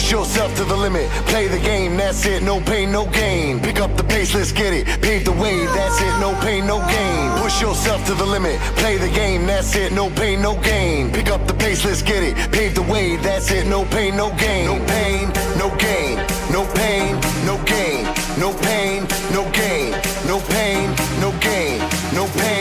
Push yourself to the limit, play the game, that's it, no pain, no gain. Pick up the pace, let's get it, pave the way, that's it, no pain, no gain. Push yourself to the limit, play the game, that's it, no pain, no gain. Pick up the pace, let's get it, pave the way, that's it, no pain, no gain. No pain, no gain, no pain, no gain. No pain, no gain, no pain, no gain, no pain.